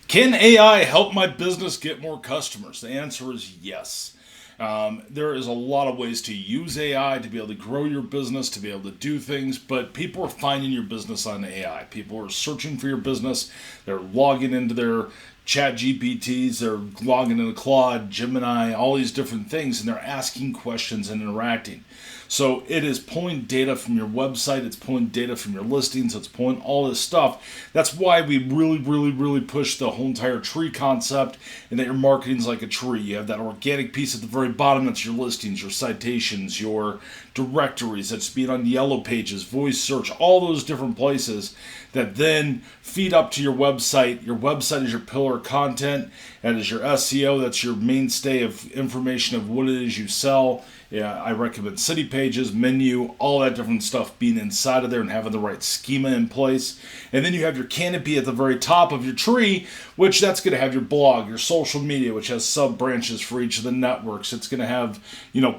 Can AI help my business get more customers? The answer is yes. There is a lot of ways to use AI to be able to grow your business, to be able to do things, but people are finding your business on AI. People are searching for your business. They're logging into their ChatGPTs, they're logging into Claude, Gemini, all these different things, and they're asking questions and interacting. So it is pulling data from your website, it's pulling data from your listings, it's pulling all this stuff. That's why we really push the whole entire tree concept, and that your marketing's like a tree. You have that organic piece at the very bottom, that's your listings, your citations, your directories, that's being on yellow pages, voice search, all those different places that then feed up to your website. Your website is your pillar of content, and is your SEO, that's your mainstay of information of what it is you sell. Yeah, I recommend city pages, menu, all that different stuff being inside of there and having the right schema in place. And then you have your canopy at the very top of your tree, which that's going to have your blog, your social media, which has sub branches for each of the networks. It's going to have,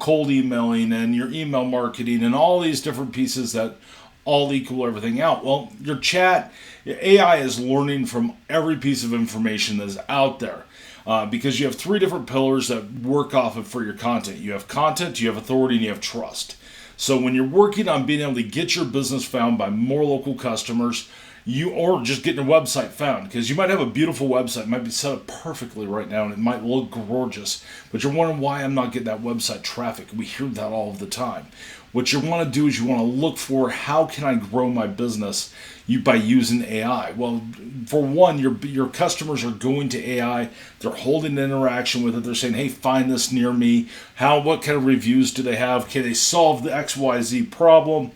cold emailing and your email marketing and all these different pieces that all equal everything out. Well, your chat, AI is learning from every piece of information that is out there. Because you have three different pillars that work off of for your content. You have content, you have authority, and you have trust. So when you're working on being able to get your business found by more local customers, or just getting your website found, because you might have a beautiful website, it might be set up perfectly right now, and it might look gorgeous, but you're wondering why I'm not getting that website traffic. We hear that all the time. What you want to do is you want to look for, how can I grow my business by using AI? Well, for one, your customers are going to AI. They're holding an interaction with it. They're saying, hey, find this near me. What kind of reviews do they have? Can they solve the XYZ problem?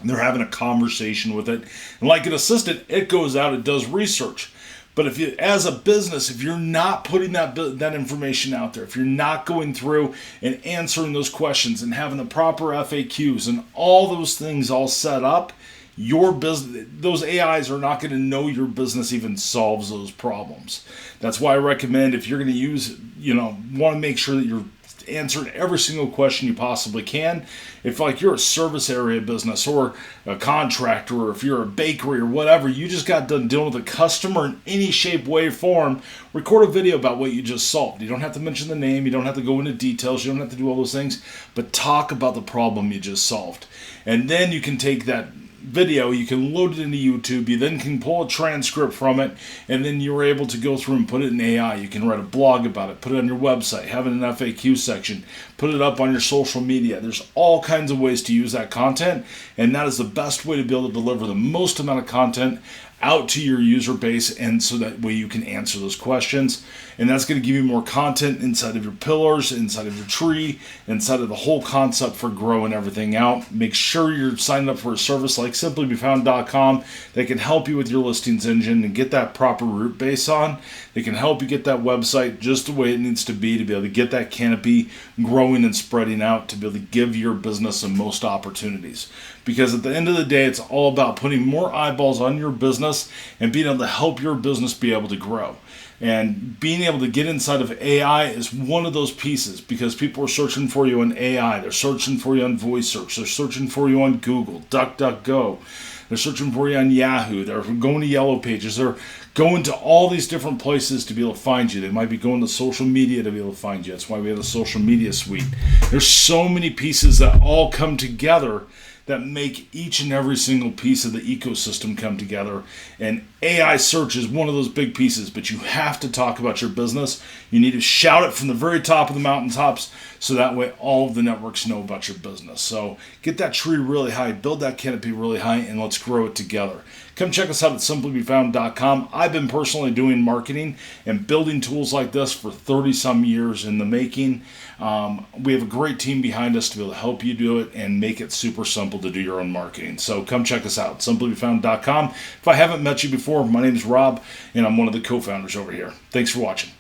And they're having a conversation with it. And like an assistant, it goes out and does research. But if you, as a business, if you're not putting that information out there, if you're not going through and answering those questions and having the proper FAQs and all those things all set up, your business, those AIs are not going to know your business even solves those problems. That's why I recommend, if you're going to use, want to make sure that you're answering every single question you possibly can. If you're a service area business or a contractor, or if you're a bakery or whatever, you just got done dealing with a customer in any shape, way, form, record a video about what you just solved. You don't have to mention the name, you don't have to go into details, you don't have to do all those things, but talk about the problem you just solved. And then you can take that video, you can load it into YouTube, you then can pull a transcript from it, and then you're able to go through and put it in AI. You can write a blog about it, put it on your website, have it in an FAQ section, put it up on your social media. There's all kinds of ways to use that content, and that is the best way to be able to deliver the most amount of content out to your user base, and so that way you can answer those questions. And that's going to give you more content inside of your pillars, inside of your tree, inside of the whole concept for growing everything out. Make sure you're signed up for a service like simplybefound.com that can help you with your listings engine and get that proper root base on. They can help you get that website just the way it needs to be able to get that canopy growing and spreading out, to be able to give your business the most opportunities. Because at the end of the day, it's all about putting more eyeballs on your business and being able to help your business be able to grow. And being able to get inside of AI is one of those pieces, because people are searching for you on AI. They're searching for you on voice search. They're searching for you on Google, DuckDuckGo. They're searching for you on Yahoo. They're going to Yellow Pages. They're going to all these different places to be able to find you. They might be going to social media to be able to find you. That's why we have the social media suite. There's so many pieces that all come together that make each and every single piece of the ecosystem come together. And AI search is one of those big pieces, but you have to talk about your business. You need to shout it from the very top of the mountaintops, so that way all of the networks know about your business. So get that tree really high, build that canopy really high, and let's grow it together. Come check us out at simplybefound.com. I've been personally doing marketing and building tools like this for 30 some years in the making. We have a great team behind us to be able to help you do it and make it super simple to do your own marketing. So come check us out, simplybefound.com. If I haven't met you before, my name is Rob, and I'm one of the co-founders over here. Thanks for watching.